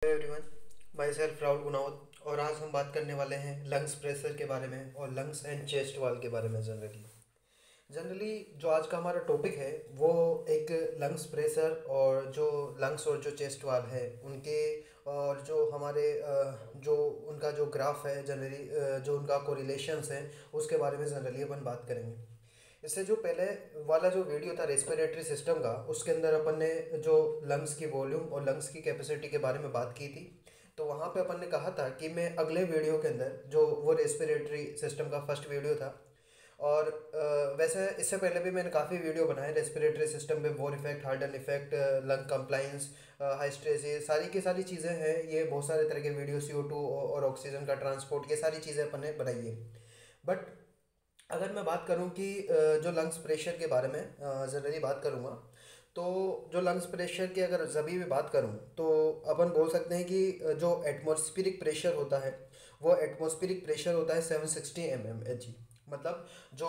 Hello everyone, my self Rahul Gunawat. और आज हम बात करने वाले हैं लंग्स प्रेशर के बारे में और लंग्स एंड चेस्ट वाल के बारे में। जनरली जो आज का हमारा टॉपिक है वो एक लंग्स प्रेशर और जो चेस्ट वाल है उनके और जो हमारे जो उनका जो ग्राफ है जनरली जो उनका कोरिलेशंस है उसके बारे में जनरली अपन बात करेंगे। इससे जो पहले वाला जो वीडियो था रेस्पिरेटरी सिस्टम का, उसके अंदर अपन ने जो लंग्स की वॉल्यूम और लंग्स की कैपेसिटी के बारे में बात की थी। तो वहाँ पे अपन ने कहा था कि मैं अगले वीडियो के अंदर जो वो रेस्पिरेटरी सिस्टम का फर्स्ट वीडियो था, और वैसे इससे पहले भी मैंने काफ़ी वीडियो बनाए रेस्पिरेटरी सिस्टम पे, war effect, harden effect, lung compliance, high stress, ये सारी की सारी चीज़ें हैं। ये बहुत सारे तरह के वीडियो, CO2 और ऑक्सीजन का ट्रांसपोर्ट, ये सारी चीज़ें अपन ने बनाई है। बट अगर मैं बात करूं कि जो लंग्स प्रेशर के बारे में ज़रूरी बात करूंगा, तो जो लंग्स प्रेशर की अगर जभी भी बात करूं तो अपन बोल सकते हैं कि जो एटमॉस्फेरिक प्रेशर होता है वो एटमॉस्फेरिक प्रेशर होता है 760 mmHg। मतलब जो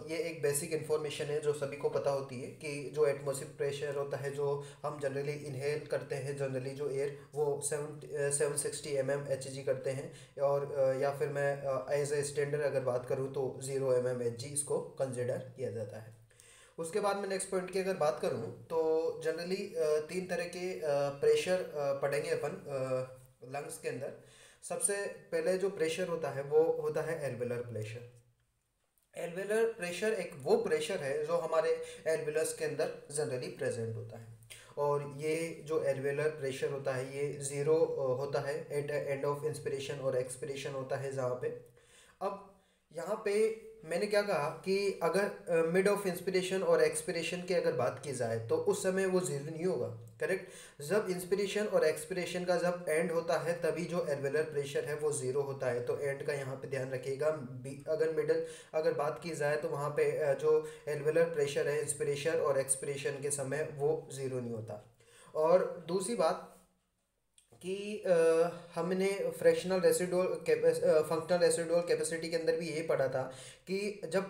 ये एक बेसिक इन्फॉर्मेशन है जो सभी को पता होती है कि जो एटमॉस्फेरिक प्रेशर होता है, जो हम जनरली इनहेल करते हैं, जनरली जो एयर, वो 760 mmHg करते हैं। और या फिर मैं एज ए स्टैंडर्ड अगर बात करूँ तो 0 mmHg इसको कंसिडर किया जाता है। उसके बाद मैं नेक्स्ट पॉइंट की अगर बात करूँ तो जनरली तीन तरह के प्रेशर पढ़ेंगे अपन लंग्स के अंदर। सबसे पहले जो प्रेशर होता है वो होता है एल्वेलर प्रेशर। एल्वेलर प्रेशर एक वो प्रेशर है जो हमारे एल्वेलस के अंदर जनरली प्रेजेंट होता है। और ये जो एल्वेलर प्रेशर होता है ये ज़ीरो होता है एट एंड ऑफ इंस्पिरेशन और एक्सपिरेशन होता है जहाँ पे। अब यहाँ पे मैंने क्या कहा कि अगर मिड ऑफ इंस्पिरेशन और एक्सपिरेशन की अगर बात की जाए तो उस समय वो जीरो नहीं होगा। करेक्ट। जब इंस्पिरेशन और एक्सपिरेशन का जब एंड होता है तभी जो एल्वेलर प्रेशर है वो ज़ीरो होता है। तो एंड का यहाँ पे ध्यान रखिएगा। अगर मिडल अगर बात की जाए तो वहाँ पे जो एल्वेलर प्रेशर है इंस्पिरेशन और एक्सपिरेशन के समय वो ज़ीरो नहीं होता। और दूसरी बात कि हमने fractional residual functional residual capacity के अंदर भी यही पढ़ा था कि जब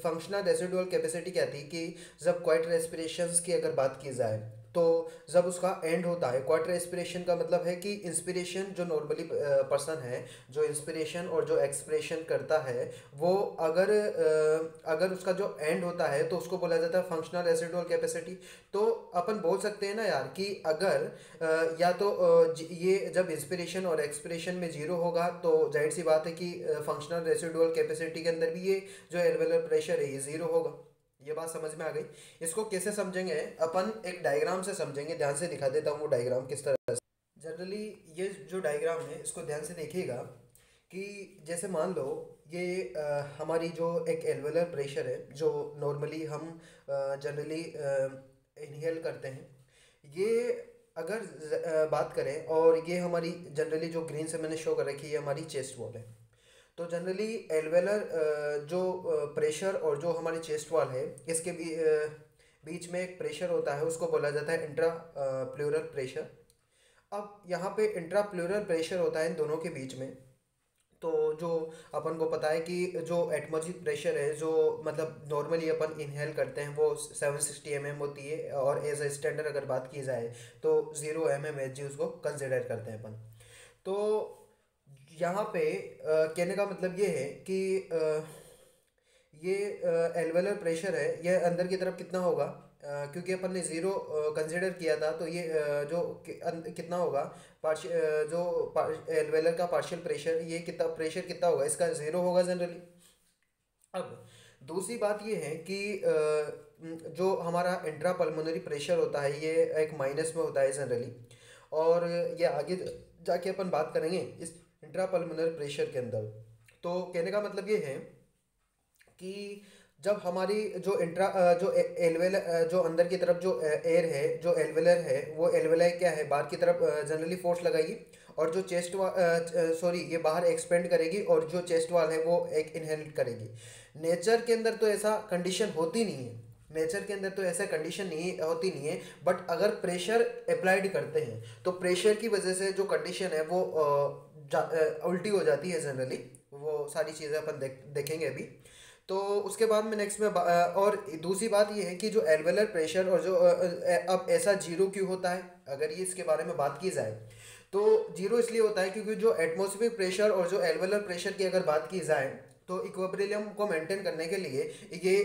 फंक्शनल रेसिडुअल कैपेसिटी क्या थी कि जब क्वाइट रेस्पिरेशंस की अगर बात की जाए तो जब उसका एंड होता है, क्वाइट रेस्पिरेशन का मतलब है कि इंस्पिरेशन जो नॉर्मली पर्सन है जो इंस्पिरेशन और जो एक्सप्रेशन करता है वो अगर उसका जो एंड होता है तो उसको बोला जाता है फंक्शनल रेसिडुअल कैपेसिटी। तो अपन बोल सकते हैं ना यार कि अगर या तो ये जब इंस्पिरेशन और एक्सपिरेशन में जीरो होगा तो जाहिर सी बात है कि फंक्शनल रेसिडुअल कैपेसिटी के अंदर भी ये जो एल्वेलर प्रेशर है ये जीरो होगा। ये बात समझ में आ गई। इसको कैसे समझेंगे अपन, एक डायग्राम से समझेंगे। ध्यान से दिखा देता हूँ वो डायग्राम किस तरह से। जनरली ये जो डायग्राम है इसको ध्यान से देखिएगा कि जैसे मान लो ये हमारी जो एक एल्वेलर प्रेशर है जो नॉर्मली हम जनरली इनहेल करते हैं, ये अगर बात करें, और ये हमारी जनरली जो ग्रीन से मैंने शो कर रखी है हमारी चेस्ट वॉल है। तो जनरली एल्वेलर जो प्रेशर और जो हमारी चेस्ट वॉल है इसके बीच में एक प्रेशर होता है, उसको बोला जाता है इंट्रा प्लूरल प्रेशर। अब यहाँ पे इंट्रा प्लूरल प्रेशर होता है इन दोनों के बीच में। तो जो अपन को पता है कि जो एटमॉस्फेरिक प्रेशर है जो मतलब नॉर्मली अपन इनहेल करते हैं वो 760 होती है, और एज ए स्टैंडर्ड अगर बात की जाए तो 0 mmHg उसको कंसिडर करते हैं अपन। तो यहाँ पे कहने का मतलब ये है कि ये एल्वेलर प्रेशर है ये अंदर की तरफ कितना होगा, क्योंकि अपन ने ज़ीरो कंसिडर किया था तो ये कितना होगा जो एल्वेलर का पार्शियल प्रेशर, ये कितना प्रेशर कितना होगा, इसका ज़ीरो होगा जनरली। अब दूसरी बात ये है कि जो हमारा इंट्रा पल्मोनरी प्रेशर होता है ये एक माइनस में होता है जनरली। और ये आगे जाके अपन बात करेंगे इस इंट्रा पल्मोनरी प्रेशर के अंदर। तो कहने का मतलब ये है कि जब हमारी जो जो एल्वेलर जो अंदर की तरफ जो एयर है जो एल्वेलर है वो एल्वेलाई क्या है बाहर की तरफ जनरली फोर्स लगाएगी, और जो चेस्ट सॉरी ये बाहर एक्सपेंड करेगी, और जो चेस्ट वाल है वो एक इनहेरिट करेगी। नेचर के अंदर तो ऐसा कंडीशन होती नहीं है, नेचर के अंदर तो ऐसा कंडीशन नहीं होती नहीं है। बट अगर प्रेशर अप्लाइड करते हैं तो प्रेशर की वजह से जो कंडीशन है वो उल्टी हो जाती है जनरली। वो सारी चीज़ें अपन देखेंगे अभी। तो उसके बाद में नेक्स्ट में और दूसरी बात ये है कि जो एल्वेलर प्रेशर और जो अब ऐसा जीरो क्यों होता है, अगर ये इसके बारे में बात की जाए तो जीरो इसलिए होता है क्योंकि जो एटमॉस्फेरिक प्रेशर और जो एल्वेलर प्रेशर की अगर बात की जाए तो इक्विलिब्रियम को मेंटेन करने के लिए ये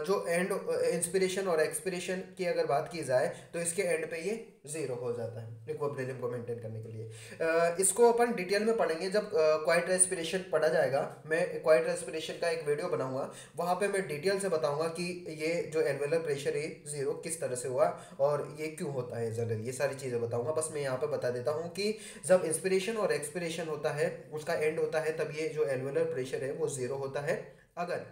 जो एंड इंस्पिरेशन और एक्सपिरेशन की अगर बात की जाए तो इसके एंड पे ये जीरो हो जाता है इक्विलिब्रियम को मेंटेन करने के लिए। इसको अपन डिटेल में पढ़ेंगे जब क्वाइट रेस्पिरेशन पढ़ा जाएगा। मैं क्वाइट रेस्पिरेशन का एक वीडियो बनाऊंगा, वहाँ पे मैं डिटेल से बताऊंगा कि ये जो एल्वेलर प्रेशर है जीरो किस तरह से हुआ और ये क्यों होता है जनरली, ये सारी चीज़ें बताऊंगा। बस मैं यहाँ पे बता देता हूँ कि जब इंस्पिरेशन और एक्सपिरेशन होता है उसका एंड होता है तब ये जो एल्वेलर प्रेशर है वो जीरो होता है। अगर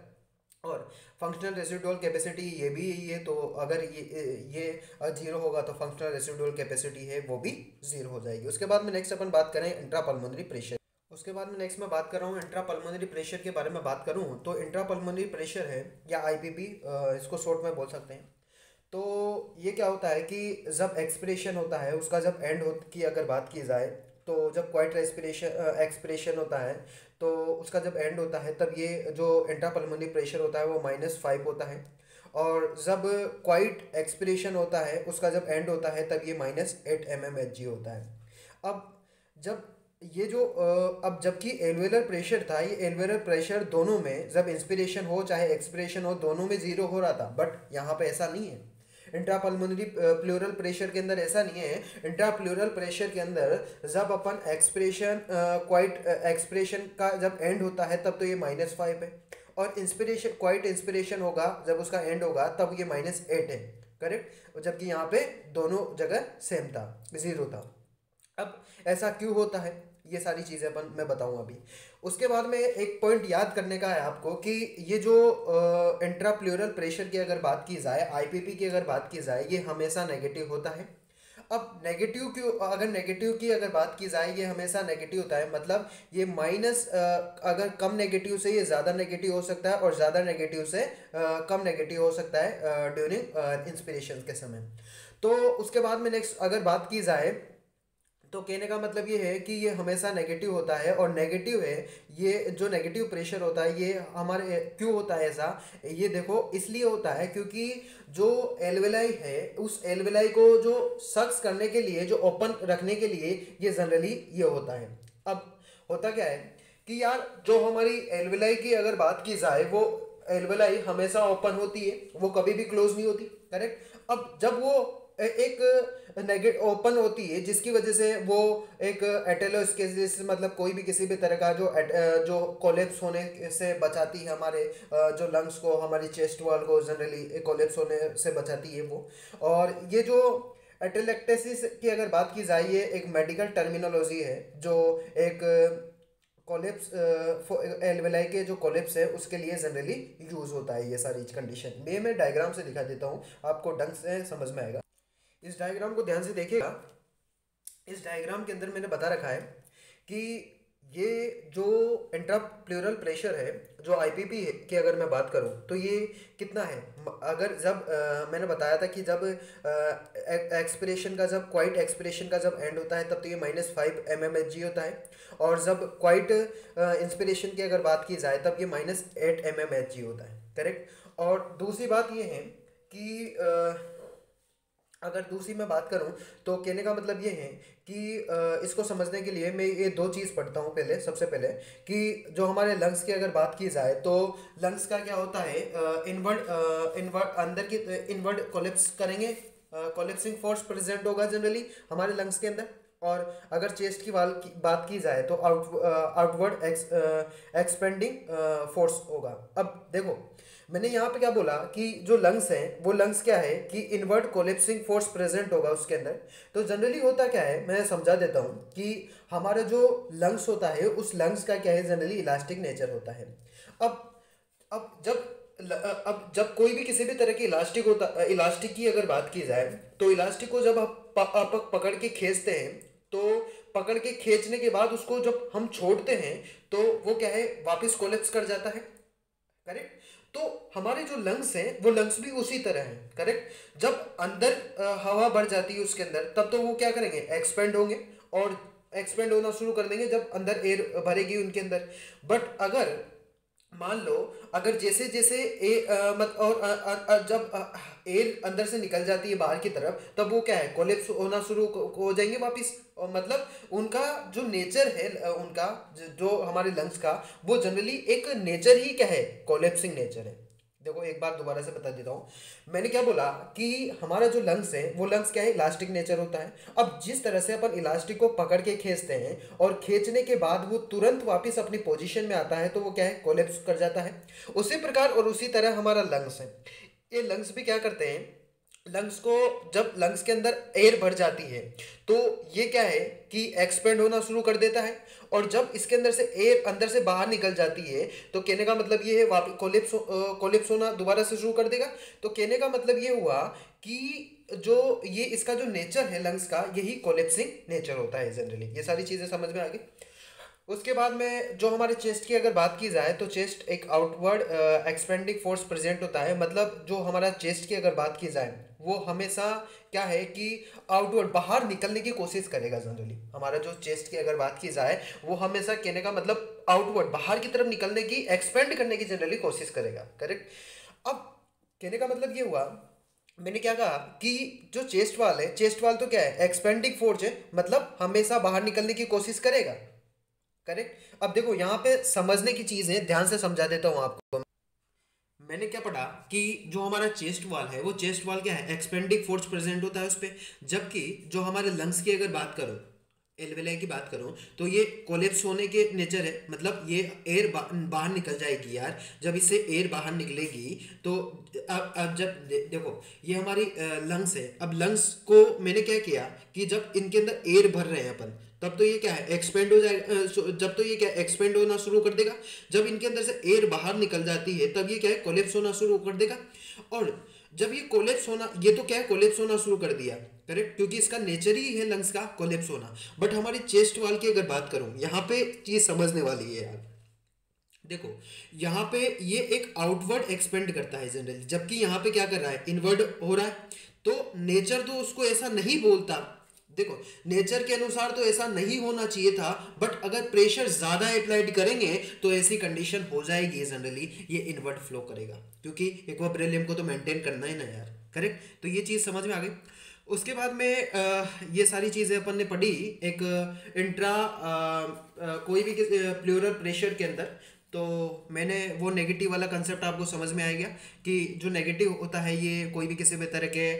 और फंक्शनल रेसिडुअल कैपेसिटी ये भी यही है, तो अगर ये जीरो होगा तो फंक्शनल रेसिडुअल कैपेसिटी है वो भी जीरो हो जाएगी। उसके बाद में नेक्स्ट अपन बात करें इंट्रापल्मोनरी प्रेशर। उसके बाद में नेक्स्ट मैं बात कर रहा हूँ इंट्रापल्मोनरी प्रेशर के बारे में बात करूँ तो इंट्रापल्मोनरी प्रेशर है या आईपीपी, इसको शॉर्ट में बोल सकते हैं। तो ये क्या होता है कि जब एक्सपिरेशन होता है उसका जब एंड हो की अगर बात की जाए तो जब क्वाइट रेस्पिरेशन एक्सपिरेशन होता है तो उसका जब एंड होता है तब ये जो इंट्रापल्मोनरी प्रेशर होता है वो -5 होता है। और जब क्वाइट एक्सपिरेशन होता है उसका जब एंड होता है तब ये -8 mmHg होता है। अब जब ये जो अब जबकि एल्वेलर प्रेशर था, ये एल्वेलर प्रेशर दोनों में जब इंस्पिरेशन हो चाहे एक्सपिरेशन हो दोनों में जीरो हो रहा था, बट यहाँ पे ऐसा नहीं है। इंट्रापल्मोनरी प्लूरल प्रेशर के अंदर ऐसा नहीं है। इंट्राप्लूरल प्रेशर के अंदर जब अपन एक्सपिरेशन क्वाइट एक्सपिरेशन का जब एंड होता है तब तो ये -5 है, और इंस्पिरेशन क्वाइट इंस्पिरेशन होगा जब उसका एंड होगा तब ये -8 है, करेक्ट। जबकि यहाँ पे दोनों जगह सेम था, जीरो था। अब ऐसा क्यों होता है ये सारी चीज़ें अपन मैं बताऊँ अभी। उसके बाद में एक पॉइंट याद करने का है आपको कि ये जो इंट्राप्लूरल प्रेशर की अगर बात की जाए, आईपीपी की अगर बात की जाए, ये हमेशा नेगेटिव होता है। अब नेगेटिव क्यों, अगर नेगेटिव की अगर बात की जाए ये हमेशा नेगेटिव होता है, मतलब ये माइनस अगर कम नेगेटिव से ये ज़्यादा नेगेटिव हो सकता है और ज़्यादा नेगेटिव से कम नेगेटिव हो सकता है ड्यूरिंग इंस्पिरेशन के समय। तो उसके बाद में नेक्स्ट अगर बात की जाए तो कहने का मतलब ये है कि ये हमेशा नेगेटिव होता है, और नेगेटिव है ये जो नेगेटिव प्रेशर होता है ये हमारे क्यों होता है ऐसा, ये देखो इसलिए होता है क्योंकि जो एल्वेलाई है उस एल्वेलाई को जो सक्स करने के लिए, जो ओपन रखने के लिए ये जनरली ये होता है। अब होता क्या है कि यार जो हमारी एल्वेलाई की अगर बात की जाए वो एल्वेलाई हमेशा ओपन होती है, वो कभी भी क्लोज नहीं होती, करेक्ट। अब जब वो एक नेगेटिव ओपन होती है जिसकी वजह से वो एक एटेरोस्क्लेरोसिस मतलब कोई भी किसी भी तरह का जो कोलेप्स होने से बचाती है हमारे जो लंग्स को, हमारी चेस्ट वॉल को जनरली कोलेप्स होने से बचाती है वो। और ये जो एटेलेक्टेसिस की अगर बात की जाए ये एक मेडिकल टर्मिनोलॉजी है जो एक कोलेप्स एल्वेलाई के जो कोलेप्स है उसके लिए जनरली यूज होता है ये सारी कंडीशन। मैं डायग्राम से दिखा देता हूँ, आपको ढंग से समझ में आएगा। इस डायग्राम को ध्यान से देखिएगा। इस डायग्राम के अंदर मैंने बता रखा है कि ये जो इंट्राप्लूरल प्रेशर है जो आईपीपी की अगर मैं बात करूं तो ये कितना है। अगर जब मैंने बताया था कि जब एक्सपिरेशन का जब क्वाइट एक्सपिरेशन का जब एंड होता है तब तो ये -5 mmHg होता है, और जब क्वाइट इंस्पिरेशन की अगर बात की जाए तब ये -8 mmHg होता है, करेक्ट। और दूसरी बात ये है कि अगर दूसरी मैं बात करूं तो कहने का मतलब ये है कि इसको समझने के लिए मैं ये दो चीज़ पढ़ता हूं। पहले सबसे पहले कि जो हमारे लंग्स की अगर बात की जाए तो लंग्स का क्या होता है, इनवर्ड अंदर की इनवर्ड कोलेप्स करेंगे, कोलेप्सिंग फोर्स प्रेजेंट होगा जनरली हमारे लंग्स के अंदर। और अगर चेस्ट की बात की जाए तो आउटवर्ड एक्सपेंडिंग फोर्स होगा। अब देखो मैंने यहाँ पे क्या बोला कि जो लंग्स हैं वो लंग्स क्या है कि इनवर्ट कोलेप्सिंग फोर्स प्रेजेंट होगा उसके अंदर। तो जनरली होता क्या है मैं समझा देता हूँ कि हमारा जो लंग्स होता है उस लंग्स का क्या है जनरली इलास्टिक नेचर होता है। अब जब कोई भी किसी भी तरह की इलास्टिक की अगर बात की जाए तो इलास्टिक को जब आप पकड़ के खींचते हैं तो पकड़ के खींचने के बाद उसको जब हम छोड़ते हैं तो वो क्या है वापस कोलेप्स कर जाता है, करेक्ट। तो हमारे जो लंग्स हैं वो लंग्स भी उसी तरह हैं, करेक्ट। जब अंदर हवा बढ़ जाती है उसके अंदर तब तो वो क्या करेंगे एक्सपेंड होंगे और एक्सपेंड होना शुरू कर देंगे जब अंदर एयर भरेगी उनके अंदर। बट अगर मान लो अगर जैसे जैसे जब एयर अंदर से निकल जाती है बाहर की तरफ, तब वो क्या है, कोलेप्स होना शुरू हो जाएंगे वापिस। और मतलब उनका जो नेचर है, उनका जो हमारे लंग्स का, वो जनरली एक नेचर ही क्या है, कोलेप्सिंग नेचर है। देखो एक बार दोबारा से बता देता हूँ, मैंने क्या बोला कि हमारा जो लंग्स है वो लंग्स क्या है, इलास्टिक नेचर होता है। अब जिस तरह से अपन इलास्टिक को पकड़ के खींचते हैं और खींचने के बाद वो तुरंत वापस अपनी पोजीशन में आता है, तो वो क्या है, कोलेप्स कर जाता है। उसी प्रकार और उसी तरह हमारा लंग्स है, ये लंग्स भी क्या करते हैं, लंग्स को, जब लंग्स के अंदर एयर भर जाती है तो ये क्या है कि एक्सपेंड होना शुरू कर देता है। और जब इसके अंदर से एयर अंदर से बाहर निकल जाती है, तो कहने का मतलब ये है वापस कोलिप्स होना दोबारा से शुरू कर देगा। तो कहने का मतलब ये हुआ कि जो ये इसका जो नेचर है लंग्स का, यही कोलेप्सिंग नेचर होता है जनरली। ये सारी चीज़ें समझ में आ गई। उसके बाद में जो हमारे चेस्ट की अगर बात की जाए, तो चेस्ट एक आउटवर्ड एक्सपेंडिंग फोर्स प्रेजेंट होता है। मतलब जो हमारा चेस्ट की अगर बात की जाए, वो हमेशा क्या है कि आउटवर्ड बाहर निकलने की कोशिश करेगा जनरली। हमारा जो चेस्ट की अगर बात की जाए, वो हमेशा कहने का मतलब आउटवर्ड बाहर की तरफ निकलने की, एक्सपेंड करने की जनरली कोशिश करेगा, करेक्ट। अब कहने का मतलब ये हुआ, मैंने क्या कहा कि जो चेस्ट वाल है, चेस्ट वाल तो क्या है, एक्सपेंडिंग फोर्स है, मतलब हमेशा बाहर निकलने की कोशिश करेगा, करेक्ट। अब देखो यहाँ पे समझने की चीज है, ध्यान से समझा देता हूँ आपको। मैंने क्या पढ़ा कि जो हमारा चेस्ट वाल है, वो चेस्ट वाल क्या है, एक्सपेंडिंग फोर्स प्रेजेंट होता है उस पे। जबकि जो हमारे लंग्स की अगर बात करो, एल्वेलाई की बात करूं, तो ये कोलेप्स होने के नेचर है। मतलब ये एयर बाहर निकल जाएगी यार। जब इससे एयर बाहर निकलेगी तो अब जब देखो ये हमारी लंग्स है। अब लंग्स को मैंने क्या किया कि जब इनके अंदर एयर भर रहे हैं अपन, तब तो ये क्या है, एक्सपेंड हो जाएगा। जब तो ये क्या एक्सपेंड होना शुरू कर देगा। जब इनके अंदर से एयर बाहर निकल जाती है, तब ये क्या है, कोलेप्स होना शुरू कर देगा। और जब ये कोलेप्स होना, ये तो क्या है, कोलेप्स होना शुरू कर दिया, करेक्ट, क्योंकि इसका नेचर ही है लंग्स का कोलेप्स होना। बट हमारी चेस्ट वाल की अगर बात करूं, यहाँ पे चीज समझने वाली है यार। देखो यहाँ पे ये एक आउटवर्ड एक्सपेंड करता है जनरली, जबकि यहाँ पे क्या कर रहा है, इनवर्ड हो रहा है। तो नेचर तो उसको ऐसा नहीं बोलता। देखो नेचर के अनुसार तो ऐसा नहीं होना चाहिए था, बट अगर प्रेशर ज्यादा अप्लाइड करेंगे तो ऐसी कंडीशन हो जाएगी जनरली, ये इनवर्ड फ्लो करेगा, क्योंकि इक्विलिब्रियम को तो मेंटेन करना ही ना यार, करेक्ट। तो ये चीज समझ में आ गई। उसके बाद में ये सारी चीज़ें अपन ने पढ़ी एक इंट्रा कोई भी प्लूरल प्रेशर के अंदर। तो मैंने वो नेगेटिव वाला कंसेप्ट आपको समझ में आ गया कि जो नेगेटिव होता है, ये कोई भी किसी भी तरह के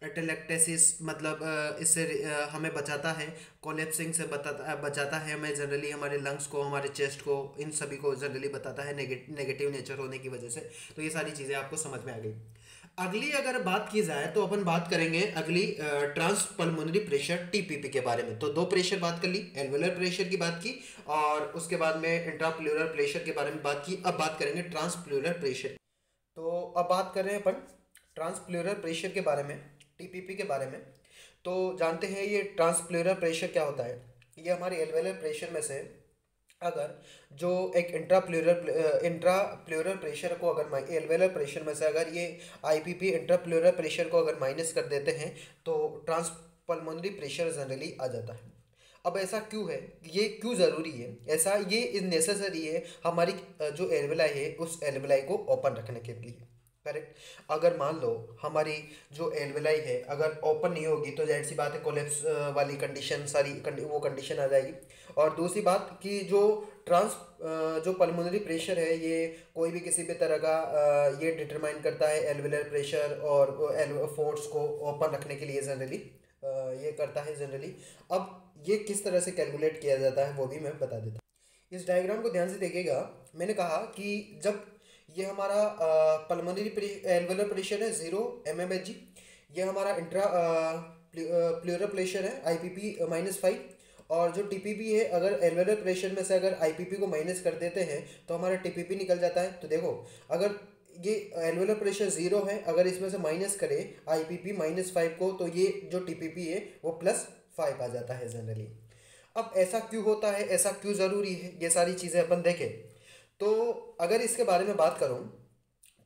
टेलेक्टेसिस, मतलब इससे हमें बचाता है, कोलेप्सिंग से बचाता है हमें जनरली, हमारे लंग्स को, हमारे चेस्ट को, इन सभी को जनरली बताता है नेगेटिव नेचर होने की वजह से। तो ये सारी चीज़ें आपको समझ में आ गई। अगली अगर बात की जाए, तो अपन बात करेंगे अगली ट्रांसपल्मोनरी प्रेशर, टीपीपी के बारे में। तो दो प्रेशर बात कर ली, एल्वेलर प्रेशर की बात की, और उसके बाद में इंट्राप्लूरल प्रेशर के बारे में बात की। अब बात करेंगे ट्रांसप्लूरल प्रेशर। तो अब बात कर रहे हैं अपन ट्रांसप्लूरल प्रेशर के बारे में, टीपीपी के बारे में। तो जानते हैं ये ट्रांसप्लूरल प्रेशर क्या होता है। ये हमारे एल्वेलर प्रेशर में से अगर जो एक इंट्राप्लूरल प्रेशर को अगर एल्वेलर प्रेशर में से अगर ये आईपीपी इंट्राप्लूरल प्रेशर को अगर माइनस कर देते हैं, तो ट्रांसपल्मोनरी प्रेशर जनरली आ जाता है। अब ऐसा क्यों है, ये क्यों ज़रूरी है ऐसा, ये इज नेसेसरी है हमारी जो एल्वेलाई है, उस एल्वेलाई को ओपन रखने के लिए, करेक्ट। अगर मान लो हमारी जो एल्वेलाई है अगर ओपन नहीं होगी, तो जाहिर सी बात है कोलेप्स वाली कंडीशन, वो कंडीशन आ जाएगी। और दूसरी बात कि जो ट्रांस जो पल्मोनरी प्रेशर है, ये कोई भी किसी भी तरह का ये डिटरमाइन करता है एल्वेलर प्रेशर और फोर्स को ओपन रखने के लिए जनरली ये करता है जनरली। अब ये किस तरह से कैलकुलेट किया जाता है वो भी मैं बता देता हूँ। इस डायग्राम को ध्यान से देखिएगा। मैंने कहा कि जब ये हमारा पल्मोनरी एल्वेलर प्रेशर है 0 mmHg, ये हमारा इंट्रा प्लूरल प्रेशर है आईपीपी -5, और जो टीपीपी है, अगर एल्वेलर प्रेशर में से अगर आईपीपी को माइनस कर देते हैं, तो हमारा टीपीपी निकल जाता है। तो देखो अगर ये एल्वेलर प्रेशर 0 है, अगर इसमें से माइनस करें आईपीपी -5 को, तो ये जो टीपीपी है वो +5 आ जाता है जनरली। अब ऐसा क्यों होता है, ऐसा क्यों ज़रूरी है, ये सारी चीज़ें अपन देखें। तो अगर इसके बारे में बात करूं,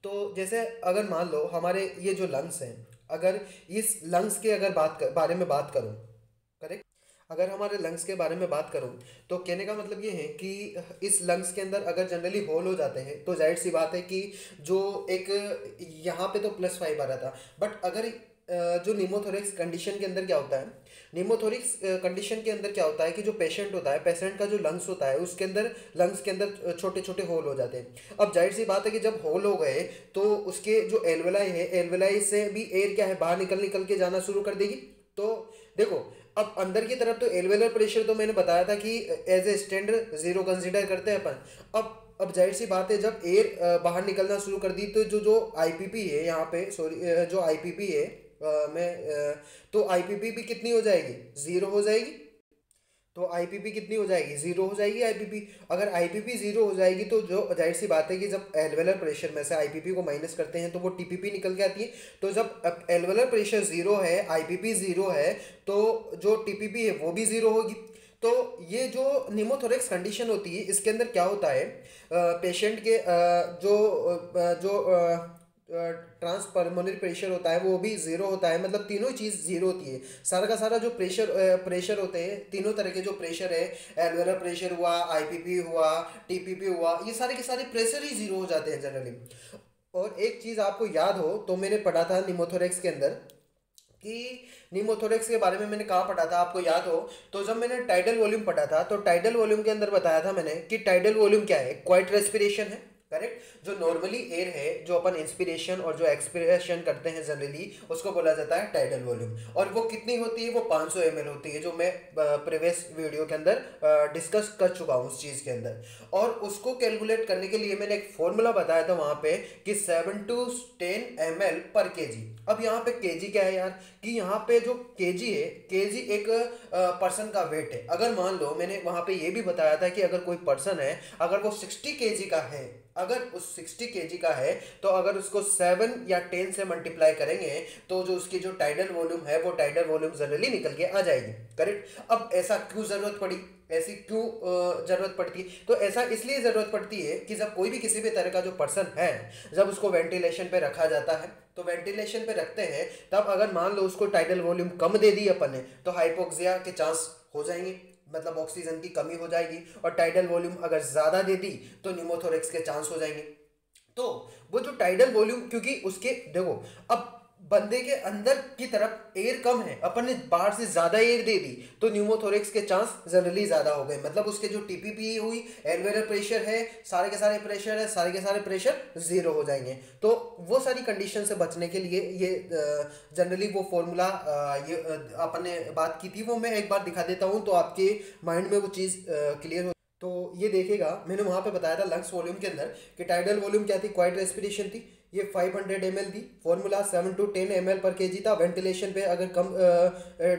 तो जैसे अगर मान लो हमारे ये जो लंग्स हैं, अगर इस लंग्स के अगर बारे में बात करूं, करेक्ट। अगर हमारे लंग्स के बारे में बात करूं तो कहने का मतलब ये है कि इस लंग्स के अंदर अगर जनरली होल हो जाते हैं तो जाहिर सी बात है कि जो एक यहाँ पे तो +5 आ रहा था, बट अगर जो निमोथोरेक्स कंडीशन के अंदर क्या होता है, निमोथोरिक्स कंडीशन के अंदर क्या होता है कि जो पेशेंट होता है, पेशेंट का जो लंग्स होता है उसके अंदर, लंग्स के अंदर छोटे छोटे होल हो जाते हैं। अब जाहिर सी बात है कि जब होल हो गए तो उसके जो एल्वेलाई है, एल्वेलाई से भी एयर क्या है बाहर निकल निकल के जाना शुरू कर देगी। तो देखो, अब अंदर की तरफ तो एल्वेलर प्रेशर तो मैंने बताया था कि एज ए स्टैंडर्ड 0 कंसिडर करते हैं अपन। अब जाहिर सी बात है जब एयर बाहर निकलना शुरू कर दी तो जो जो आईपीपी है यहाँ पे, सॉरी, जो आईपीपी है तो आईपीपी भी कितनी हो जाएगी, 0 हो जाएगी। तो आईपीपी कितनी हो जाएगी, 0 हो जाएगी आईपीपी। अगर आईपीपी 0 हो जाएगी तो जो जाहिर सी बात है कि जब एल्वेलर प्रेशर में से आईपीपी को माइनस करते हैं तो वो टीपीपी निकल के आती है। तो जब एल्वेलर प्रेशर 0 है, आईपीपी 0 है, तो जो टीपीपी है वो भी 0 होगी। तो ये जो निमोथोरेक्स कंडीशन होती है इसके अंदर क्या होता है, पेशेंट के जो ट्रांसपल्मोनरी प्रेशर होता है वो भी 0 होता है, मतलब तीनों चीज़ 0 होती है। सारा का सारा जो प्रेशर होते हैं, तीनों तरह के जो प्रेशर है, एल्वेलर प्रेशर हुआ, आईपीपी हुआ, टीपीपी हुआ, ये सारे के सारे प्रेशर ही 0 हो जाते हैं जनरली। और एक चीज़ आपको याद हो तो मैंने पढ़ा था निमोथोरेक्स के अंदर कि निमोथोरेक्स के बारे में मैंने कहाँ पढ़ा था, आपको याद हो तो जब मैंने टाइडल वॉल्यूम पढ़ा था तो टाइडल वॉल्यूम के अंदर बताया था मैंने कि टाइडल वॉल्यूम क्या है, क्वाइट रेस्पिरेशन है, करेक्ट। जो नॉर्मली एयर है, जो अपन इंस्पिरेशन और जो एक्सपिरेशन करते हैं जनरली, उसको बोला जाता है टाइडल वॉल्यूम। और वो कितनी होती है, वो 500 ml होती है, जो मैं प्रीवियस वीडियो के अंदर डिस्कस कर चुका हूँ उस चीज़ के अंदर। और उसको कैलकुलेट करने के लिए मैंने एक फॉर्मूला बताया था वहाँ पे कि 7 to 10 ml पर kg। अब यहाँ पे kg क्या है यार, कि यहाँ पे जो kg है, kg एक पर्सन का वेट है। अगर मान लो मैंने वहाँ पे ये भी बताया था कि अगर कोई पर्सन है, अगर वो 60 kg का है, अगर उस 60 kg का है तो अगर उसको 7 या 10 से मल्टीप्लाई करेंगे तो जो उसकी जो टाइडल वॉल्यूम है वो टाइडल वॉल्यूम जनरली निकल के आ जाएगी, करेक्ट। अब ऐसा क्यों जरूरत पड़ी, ऐसी क्यों जरूरत पड़ती है, तो ऐसा इसलिए जरूरत पड़ती है कि जब कोई भी किसी भी तरह का जो पर्सन है, जब उसको वेंटिलेशन पे रखा जाता है, तो वेंटिलेशन पे रखते हैं तब अगर मान लो उसको टाइडल वॉल्यूम कम दे दी अपन ने तो हाइपोक्सिया के चांस हो जाएंगे, मतलब ऑक्सीजन की कमी हो जाएगी। और टाइडल वॉल्यूम अगर ज़्यादा दे दी तो निमोथोरेक्स के चांस हो जाएंगे। तो वो जो टाइडल वॉल्यूम, क्योंकि उसके देखो, अब बंदे के अंदर की तरफ एयर कम है, अपन ने बाहर से ज़्यादा एयर दे दी तो न्यूमोथोरेक्स के चांस जनरली ज़्यादा हो गए, मतलब उसके जो टीपीपी हुई, एल्वेलर प्रेशर है, सारे के सारे प्रेशर है, सारे के सारे प्रेशर 0 हो जाएंगे। तो वो सारी कंडीशन से बचने के लिए ये जनरली वो फॉर्मूला ये अपन ने बात की थी, वो मैं एक बार दिखा देता हूँ तो आपके माइंड में वो चीज़ क्लियर हो। तो ये देखेगा, मैंने वहाँ पे बताया था लंग्स वॉल्यूम के अंदर कि टाइडल वॉल्यूम क्या थी, क्वाइट रेस्पिरेशन थी, ये 500 ml थी, फॉर्मूला 7 to 10 ml पर kg था। वेंटिलेशन पे अगर कम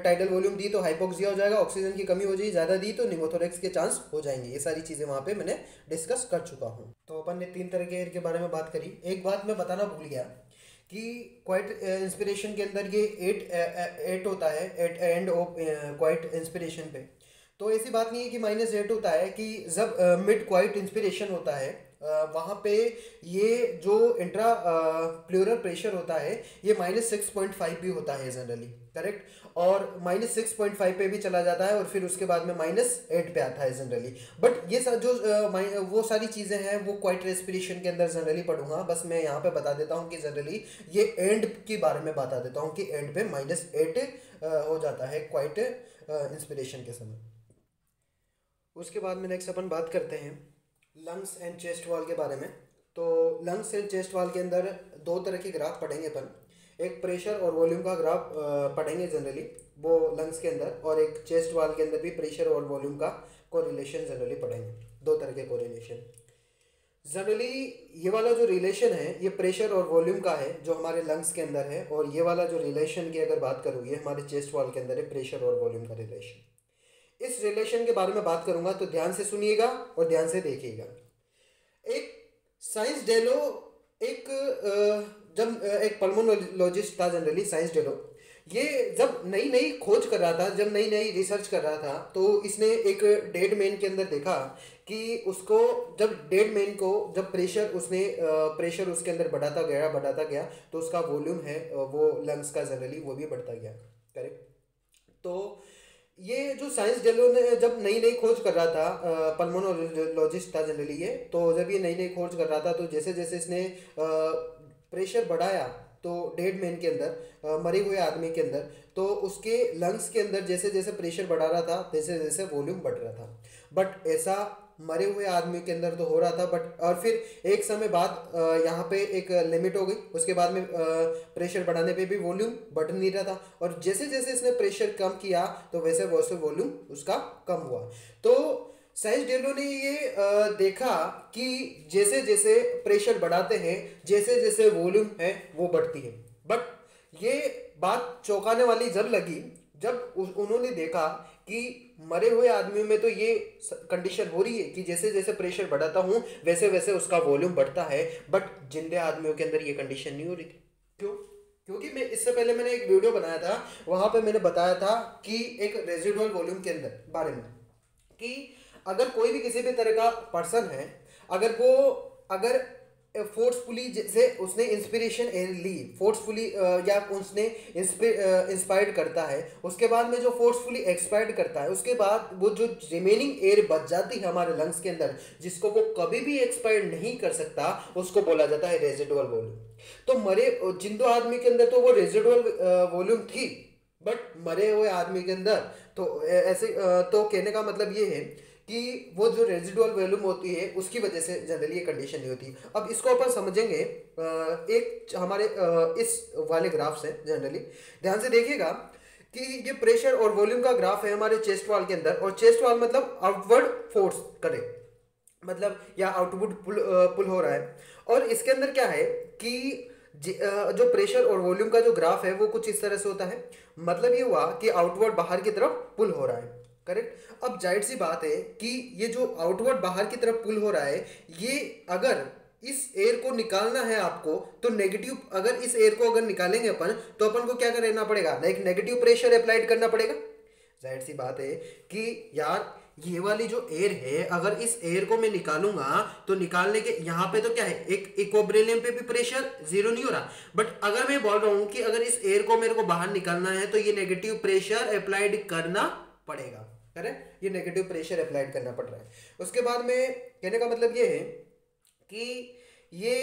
टाइडल वॉल्यूम दी तो हाइपोक्सिया हो जाएगा, ऑक्सीजन की कमी हो जाएगी, ज़्यादा दी तो निमोथोरेक्स के चांस हो जाएंगे। ये सारी चीज़ें वहाँ पे मैंने डिस्कस कर चुका हूँ। तो अपन ने 3 तरह के एयर के बारे में बात करी। एक बात मैं बताना भूल गया कि क्वाइट इंस्पिरेशन के अंदर ये 8 होता है at end of quiet inspiration पे। तो ऐसी बात नहीं है कि -8 होता है, कि जब मिड क्वाइट इंस्पिरेशन होता है वहाँ पे ये जो इंट्रा प्लूरल प्रेशर होता है ये -6.5 भी होता है जनरली, करेक्ट। और -6.5 पे भी चला जाता है और फिर उसके बाद में -8 पे आता है जनरली। बट ये जो वो सारी चीज़ें हैं वो क्वाइट रेस्पिरेशन के अंदर जनरली पढ़ूंगा, बस मैं यहाँ पे बता देता हूँ कि जनरली ये एंड के बारे में बता देता हूँ कि एंड पे -8 हो जाता है क्वाइट इंस्पिरेशन के समय। उसके बाद में नेक्स्ट अपन बात करते हैं लंग्स एंड चेस्ट वॉल के बारे में। तो लंग्स एंड चेस्ट वॉल के अंदर 2 तरह के ग्राफ पढ़ेंगे अपन, एक प्रेशर और वॉल्यूम का ग्राफ पढ़ेंगे जनरली वो लंग्स के अंदर, और एक चेस्ट वॉल के अंदर भी प्रेशर और वॉल्यूम का कोरिलेशन जनरली पढ़ेंगे, 2 तरह के कोरिलेशन। जनरली ये वाला जो रिलेशन है ये प्रेशर और वॉल्यूम का है जो हमारे लंग्स के अंदर है, और ये वाला जो रिलेशन की अगर बात करूँ ये हमारे चेस्ट वॉल के अंदर है, प्रेशर और वॉल्यूम का रिलेशन। इस रिलेशन के बारे में बात करूंगा तो ध्यान से सुनिएगा और ध्यान से देखिएगा। एक साइंस डेलो, एक जब एक पल्मोनोलॉजिस्ट था जनरली, साइंस डेलो, ये जब नई नई खोज कर रहा था, जब नई नई रिसर्च कर रहा था तो इसने एक डेड मैन के अंदर देखा कि उसको जब डेड मैन को जब प्रेशर उसके अंदर बढ़ाता गया तो उसका वॉल्यूम है वो लंग्स का जनरली वो भी बढ़ता गया, करेक्ट। तो ये जो साइंस डेलो ने जब नई नई खोज कर रहा था, पल्मोनोलॉजिस्ट था जनरली ये, तो जब ये नई नई खोज कर रहा था तो जैसे जैसे इसने प्रेशर बढ़ाया तो डेड मैन के अंदर, मरे हुए आदमी के अंदर, तो उसके लंग्स के अंदर जैसे जैसे प्रेशर बढ़ा रहा था जैसे जैसे वॉल्यूम बढ़ रहा था। बट ऐसा मरे हुए आदमी के अंदर तो हो रहा था, बट और फिर एक समय बाद यहाँ पे एक लिमिट हो गई, उसके बाद में प्रेशर बढ़ाने पे भी वॉल्यूम बढ़ नहीं रहा था, और जैसे जैसे इसने प्रेशर कम किया तो वैसे वैसे वॉल्यूम उसका कम हुआ। तो साइंस डेलो ने ये देखा कि जैसे जैसे प्रेशर बढ़ाते हैं जैसे जैसे वॉल्यूम है वो बढ़ती है। बट ये बात चौंकाने वाली जब लगी जब उन्होंने देखा कि मरे हुए आदमियों में तो ये कंडीशन हो रही है कि जैसे जैसे प्रेशर बढ़ाता हूँ वैसे वैसे उसका वॉल्यूम बढ़ता है, बट जिंदे आदमियों के अंदर ये कंडीशन नहीं हो रही थी। क्यों? क्योंकि मैं इससे पहले मैंने एक वीडियो बनाया था, वहां पे मैंने बताया था कि एक रेजिडुअल वॉल्यूम के अंदर बारे में, कि अगर कोई भी किसी भी तरह का पर्सन है, अगर वो अगर फोर्सफुली जैसे उसने इंस्पिरेशन ली फोर्सफुली, या उसने इंस्पायर्ड करता है, उसके बाद में जो फोर्सफुली एक्सपायर्ड करता है उसके बाद वो जो रिमेनिंग एयर बच जाती है हमारे लंग्स के अंदर जिसको वो कभी भी एक्सपायर्ड नहीं कर सकता, उसको बोला जाता है रेजिडुअल वॉल्यूम। तो मरे जिंदो आदमी के अंदर तो वो रेजिडुअल वॉल्यूम थी, बट मरे हुए आदमी के अंदर तो ऐसे तो कहने का मतलब ये है कि वो जो रेजिडुअल वॉल्यूम होती है उसकी वजह से जनरली ये कंडीशन नहीं होती। अब इसको अपन समझेंगे एक हमारे इस वाले ग्राफ से। जनरली ध्यान से देखिएगा कि ये प्रेशर और वॉल्यूम का ग्राफ है हमारे चेस्ट वॉल के अंदर, और चेस्ट वॉल मतलब आउटवर्ड फोर्स करे, मतलब या आउटपुट पुल हो रहा है। और इसके अंदर क्या है कि जो प्रेशर और वॉल्यूम का जो ग्राफ है वो कुछ इस तरह से होता है। मतलब ये हुआ कि आउटवर्ड बाहर की तरफ पुल हो रहा है, करेक्ट। अब जाहिर सी बात है कि ये जो आउटवर्ड बाहर की तरफ पुल हो रहा है, ये अगर इस एयर को निकालना है आपको तो नेगेटिव, अगर इस एयर को अगर निकालेंगे अपन तो अपन को क्या करना पड़ेगा, एक नेगेटिव प्रेशर अप्लाइड करना पड़ेगा। जाहिर सी बात है कि यार ये वाली जो एयर है अगर इस एयर को मैं निकालूंगा तो निकालने के यहाँ पे तो क्या है, एक इक्विलिब्रियम पे भी प्रेशर जीरो नहीं हो रहा, बट अगर मैं बोल रहा हूँ कि अगर इस एयर को मेरे को बाहर निकालना है तो ये नेगेटिव प्रेशर अप्लाइड करना पड़ेगा, करेक्ट। ये नेगेटिव प्रेशर अप्लाइड करना पड़ रहा है। उसके बाद में कहने का मतलब ये है कि ये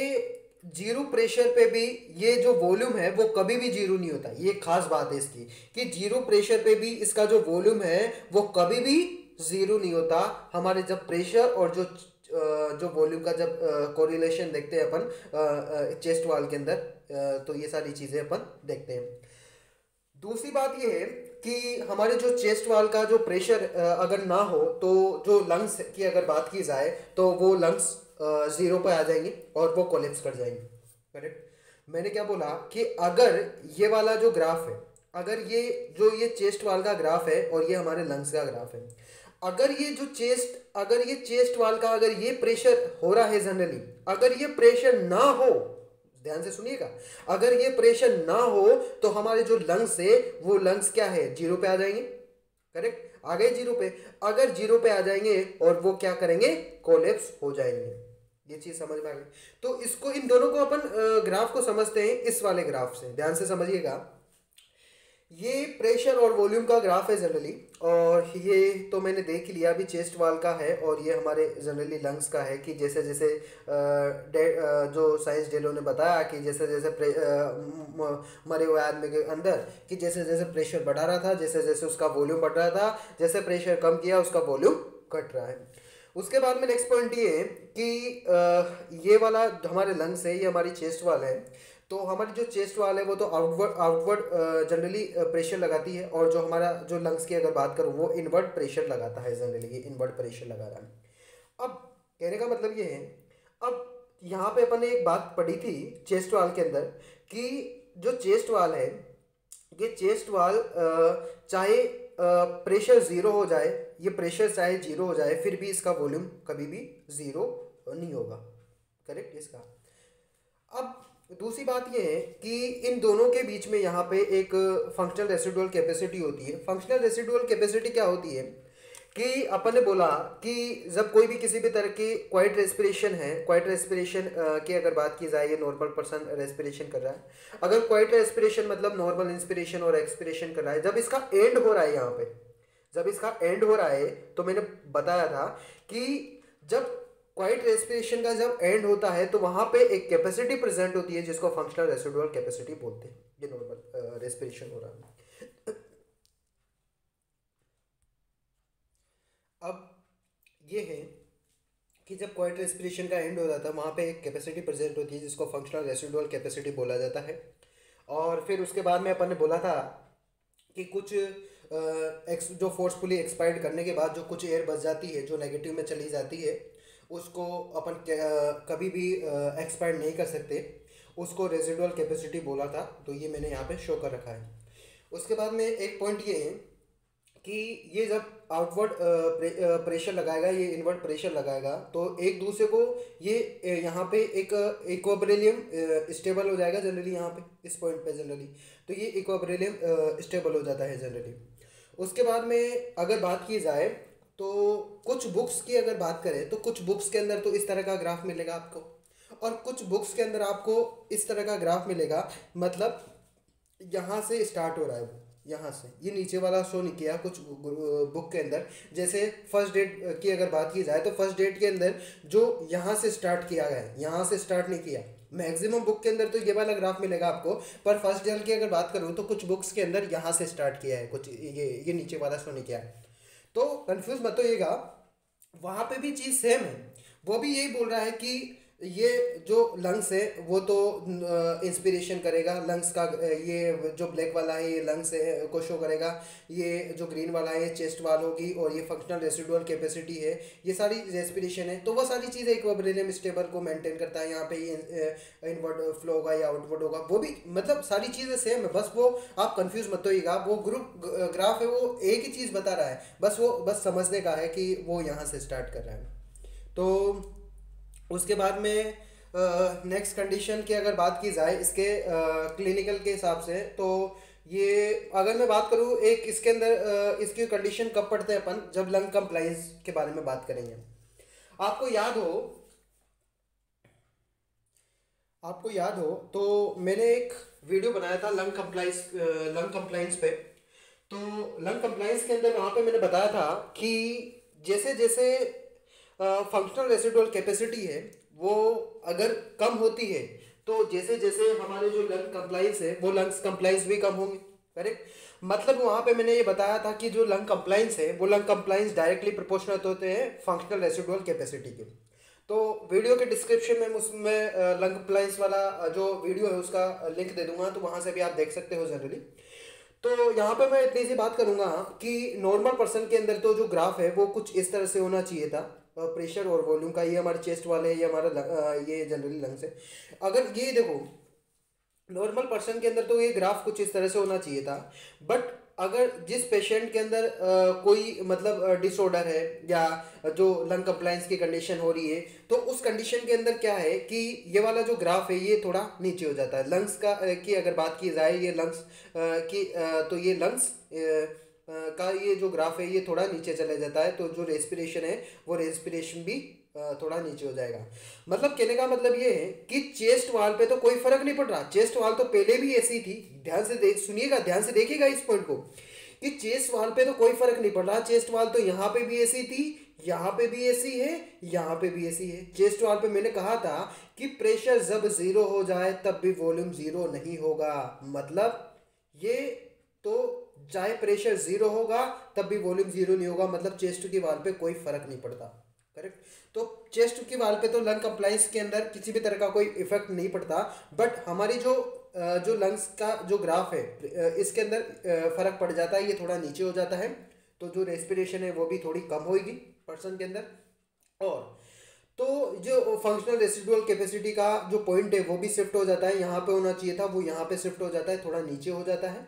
जीरो प्रेशर पे भी ये जो वॉल्यूम है वो कभी भी जीरो नहीं होता। ये खास बात है इसकी कि जीरो प्रेशर पे भी इसका जो वॉल्यूम है वो कभी भी जीरो नहीं होता। हमारे जब प्रेशर और जो वॉल्यूम का जब कोरिलेशन देखते हैं अपन चेस्ट वॉल के अंदर, तो ये सारी चीज़ें अपन देखते हैं। दूसरी बात ये है कि हमारे जो चेस्ट वाल का जो प्रेशर अगर ना हो तो जो लंग्स की अगर बात की जाए तो वो लंग्स जीरो पे आ जाएंगे और वो कोलेप्स कर जाएंगे, करेक्ट। मैंने क्या बोला कि अगर ये वाला जो ग्राफ है, अगर ये चेस्ट वाल का ग्राफ है और ये हमारे लंग्स का ग्राफ है, अगर ये चेस्ट वाल का अगर ये प्रेशर हो रहा है जनरली, अगर ये प्रेशर ना हो, ध्यान से सुनिएगा, अगर ये प्रेशर ना हो तो हमारे जो लंग्स है वो लंग्स क्या है, जीरो पे आ जाएंगे, करेक्ट। आ गए जीरो पे, अगर जीरो पे आ जाएंगे और वो क्या करेंगे, कोलेप्स हो जाएंगे। ये चीज समझ में आ गई। तो इसको इन दोनों को अपन ग्राफ को समझते हैं इस वाले ग्राफ से, ध्यान से समझिएगा। ये प्रेशर और वॉल्यूम का ग्राफ है जनरली, और ये तो मैंने देख लिया अभी चेस्ट वाल का है, और ये हमारे जनरली लंग्स का है कि जैसे जैसे जो साइंस डेलो ने बताया कि जैसे जैसे मरे हुए आदमी के अंदर कि जैसे जैसे प्रेशर बढ़ा रहा था जैसे जैसे उसका वॉल्यूम बढ़ रहा था, जैसे प्रेशर कम किया उसका वॉल्यूम घट रहा है। उसके बाद में नेक्स्ट पॉइंट ये है कि ये वाला हमारे लंग्स है, ये हमारी चेस्ट वाल है। तो हमारी जो चेस्ट वाल है वो तो आउटवर्ड जनरली प्रेशर लगाती है, और जो हमारा जो लंग्स की अगर बात करूँ वो इनवर्ड प्रेशर लगाता है, जनरली ये इनवर्ड प्रेशर लगा रहा है। अब कहने का मतलब ये है, अब यहाँ पे अपन ने एक बात पढ़ी थी चेस्ट वाल के अंदर कि जो चेस्ट वाल है, ये चेस्ट वाल चाहे प्रेशर ज़ीरो हो जाए, ये प्रेशर चाहे जीरो हो जाए, फिर भी इसका वॉल्यूम कभी भी ज़ीरो नहीं होगा, करेक्ट इसका। अब दूसरी बात ये है कि इन दोनों के बीच में यहाँ पे एक फंक्शनल रेसिडुअल कैपेसिटी होती है। फंक्शनल रेसिडुअल कैपेसिटी क्या होती है कि अपन ने बोला कि जब कोई भी किसी भी तरह की क्वाइट रेस्पिरेशन है, क्वाइट रेस्पिरेशन की अगर बात की जाए, ये नॉर्मल पर्सन रेस्पिरेशन कर रहा है, अगर क्वाइट रेस्पिरेशन मतलब नॉर्मल इंस्पिरेशन और एक्सपिरेशन कर रहा है, जब इसका एंड हो रहा है यहाँ पे, जब इसका एंड हो रहा है तो मैंने बताया था कि जब क्वाइट रेस्पिरेशन का जब एंड होता है तो वहां पे एक कैपेसिटी प्रेजेंट होती है जिसको फंक्शनल रेसिडुअल कैपेसिटी बोलते हैं। ये नॉर्मल रेस्पिरेशन हो रहा है। अब ये है कि जब क्वाइट रेस्पिरेशन का एंड हो जाता है वहाँ पे एक कैपेसिटी प्रेजेंट होती है जिसको फंक्शनल रेसिडुअल कैपेसिटी बोला जाता है। और फिर उसके बाद में अपन ने बोला था कि कुछ जो फोर्सफुली एक्सपायर्ड करने के बाद जो कुछ एयर बच जाती है जो नेगेटिव में चली जाती है उसको अपन कभी भी एक्सपायर्ड नहीं कर सकते, उसको रेजिडुअल कैपेसिटी बोला था। तो ये मैंने यहाँ पे शो कर रखा है। उसके बाद में एक पॉइंट ये है कि ये जब आउटवर्ड प्रेशर लगाएगा, ये इनवर्ड प्रेशर लगाएगा तो एक दूसरे को ये यहाँ पे एक इक्विलिब्रियम स्टेबल हो जाएगा जनरली, यहाँ पे इस पॉइंट पे जनरली तो ये इक्विलिब्रियम स्टेबल हो जाता है जनरली। उसके बाद में अगर बात की जाए तो कुछ बुक्स की अगर बात करें तो कुछ बुक्स के अंदर तो इस तरह का ग्राफ मिलेगा आपको, और कुछ बुक्स के अंदर आपको इस तरह का ग्राफ मिलेगा। मतलब यहाँ से स्टार्ट हो रहा है वो, यहाँ से ये नीचे वाला शो नहीं किया कुछ बुक के अंदर। जैसे फर्स्ट डेट की अगर बात की जाए तो फर्स्ट डेट के अंदर जो यहाँ से स्टार्ट किया गया है, यहाँ से स्टार्ट नहीं किया। मैक्सिमम बुक के अंदर तो ये वाला ग्राफ मिलेगा आपको, पर फर्स्ट डेट की अगर बात करूँ तो कुछ बुक्स के अंदर यहाँ से स्टार्ट किया है, कुछ ये नीचे वाला शो नहीं किया है। तो कंफ्यूज मत होइएगा, वहाँ पे भी चीज़ सेम है। वो भी यही बोल रहा है कि ये जो लंग्स है वो तो इंस्पिरेशन करेगा लंग्स का, ये जो ब्लैक वाला है ये लंग्स है को शो करेगा, ये जो ग्रीन वाला है ये चेस्ट वाल होगी, और ये फंक्शनल रेसिडुअल कैपेसिटी है, ये सारी रेस्पिरेशन है। तो वो सारी चीज़ें इक्विलिब्रियम स्टेबल को मेंटेन करता है। यहाँ पे ये इनवर्ड फ्लो होगा या आउटवर्ड होगा, वो भी मतलब सारी चीज़ें सेम है। बस वो आप कंफ्यूज मत होइएगा, वो ग्रुप ग्राफ है वो एक ही चीज़ बता रहा है, बस वो बस समझने का है कि वो यहाँ से स्टार्ट कर रहा है। तो उसके बाद में नेक्स्ट कंडीशन की अगर बात की जाए इसके क्लिनिकल के हिसाब से, तो ये अगर मैं बात करूँ एक इसके अंदर इसकी कंडीशन कब पढ़ते हैं अपन, जब लंग कंप्लायंस के बारे में बात करेंगे। आपको याद हो आपको याद हो तो मैंने एक वीडियो बनाया था लंग कंप्लायंस पे। तो लंग कंप्लायंस के अंदर वहाँ पे मैंने बताया था कि जैसे जैसे फंक्शनल रेसिडुअल कैपेसिटी है वो अगर कम होती है तो जैसे जैसे हमारे जो लंग कंप्लायंस है वो लंग्स कंप्लायंस भी कम होंगे। करेक्ट। मतलब वहाँ पे मैंने ये बताया था कि जो लंग कंप्लायंस है वो लंग कंप्लायंस डायरेक्टली प्रोपोर्शनल होते हैं फंक्शनल रेसिडुअल कैपेसिटी के। तो वीडियो के डिस्क्रिप्शन में उसमें लंग कंप्लायंस वाला जो वीडियो है उसका लिंक दे दूंगा, तो वहाँ से भी आप देख सकते हो जनरली। तो यहाँ पे मैं इतनी सी बात करूंगा कि नॉर्मल पर्सन के अंदर तो जो ग्राफ है वो कुछ इस तरह से होना चाहिए था, प्रेशर और वॉल्यूम का। ये हमारे चेस्ट वाले है, ये हमारा ये जनरली लंग्स है। अगर ये देखो नॉर्मल पर्सन के अंदर तो ये ग्राफ कुछ इस तरह से होना चाहिए था, बट अगर जिस पेशेंट के अंदर कोई मतलब डिसऑर्डर है या जो लंग कंप्लायंस की कंडीशन हो रही है तो उस कंडीशन के अंदर क्या है कि ये वाला जो ग्राफ है ये थोड़ा नीचे हो जाता है। लंग्स का की अगर बात की जाए ये लंग्स की तो ये लंग्स का ये जो ग्राफ है ये थोड़ा नीचे चले जाता है, तो जो रेस्पिरेशन है वो रेस्पिरेशन भी थोड़ा नीचे हो जाएगा। मतलब कहने का मतलब ये है कि चेस्ट वाल पे तो कोई फर्क नहीं पड़ रहा, चेस्ट वाल तो पहले भी ऐसी थी। ध्यान से सुनिएगा, ध्यान से देखिएगा इस पॉइंट को कि चेस्ट वाल पे तो कोई फर्क नहीं पड़ रहा। चेस्ट वाल तो यहाँ पे भी ऐसी थी, यहाँ पे भी ऐसी है, यहाँ पे भी ऐसी है। चेस्ट वाल पे मैंने कहा था कि प्रेशर जब जीरो हो जाए तब भी वॉल्यूम जीरो नहीं होगा। मतलब ये तो चाहे प्रेशर जीरो होगा तब भी वॉल्यूम जीरो नहीं होगा, मतलब चेस्ट की वाल पे कोई फर्क नहीं पड़ता। करेक्ट। तो चेस्ट की वाल पे तो लंग कंप्लायंस के अंदर किसी भी तरह का कोई इफेक्ट नहीं पड़ता, बट हमारी जो लंग्स का जो ग्राफ है इसके अंदर फर्क पड़ जाता है, ये थोड़ा नीचे हो जाता है। तो जो रेस्पिरेशन है वो भी थोड़ी कम होगी पर्सन के अंदर। और तो जो फंक्शनल रेसिडुअल कैपेसिटी का जो पॉइंट है वो भी शिफ्ट हो जाता है, यहाँ पे होना चाहिए था वो यहाँ पे शिफ्ट हो जाता है, थोड़ा नीचे हो जाता है।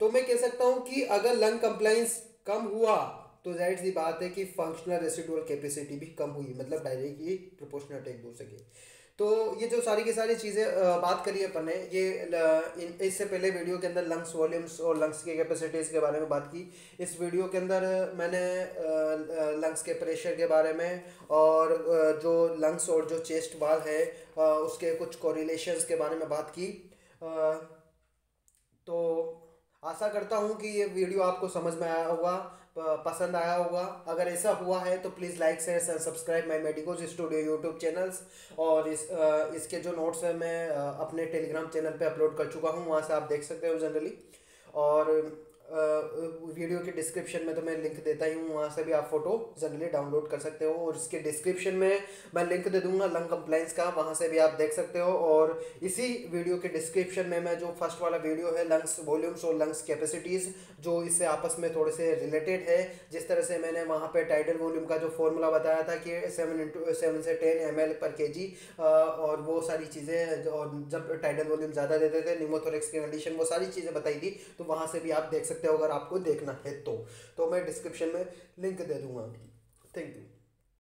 तो मैं कह सकता हूँ कि अगर लंग कंप्लायंस कम हुआ तो जाहिर सी बात है कि फंक्शनल रेसिडुअल कैपेसिटी भी कम हुई, मतलब डायरेक्टली प्रोपोर्शनल एक दूसरे के। तो ये जो सारी की सारी चीज़ें बात करी अपन ने, ये इससे पहले वीडियो के अंदर लंग्स वॉल्यूम्स और लंग्स की कैपेसिटीज़ के बारे में बात की। इस वीडियो के अंदर मैंने लंग्स के प्रेशर के बारे में और जो लंग्स और जो चेस्ट वाल है उसके कुछ कोरिलेशंस के बारे में बात की। तो आशा करता हूँ कि ये वीडियो आपको समझ में आया होगा। पसंद आया होगा। अगर ऐसा हुआ है तो please like share and subscribe my medicos studio YouTube channels. और इसके जो नोट्स है मैं अपने टेलीग्राम चैनल पे अपलोड कर चुका हूँ, वहाँ से आप देख सकते हो जनरली। और वीडियो के डिस्क्रिप्शन में तो मैं लिंक देता ही हूँ, वहाँ से भी आप फोटो जनरली डाउनलोड कर सकते हो। और इसके डिस्क्रिप्शन में मैं लिंक दे दूंगा लंग कंप्लाइंस का, वहाँ से भी आप देख सकते हो। और इसी वीडियो के डिस्क्रिप्शन में मैं जो फर्स्ट वाला वीडियो है लंग्स वॉल्यूम्स और लंग्स कैपेसिटीज़, जो इससे आपस में थोड़े से रिलेटेड है, जिस तरह से मैंने वहाँ पे टाइडल वॉल्यूम का जो फॉर्मूला बताया था कि 7 से 10 ml पर kg, और वो सारी चीज़ें, और जब टाइडल वॉल्यूम ज़्यादा देते थे निमोथोरेक्स की कंडीशन, वो सारी चीज़ें बताई थी। तो वहाँ से भी आप देख सकते हो अगर आपको देखना है तो मैं डिस्क्रिप्शन में लिंक दे दूँगा। Thank you.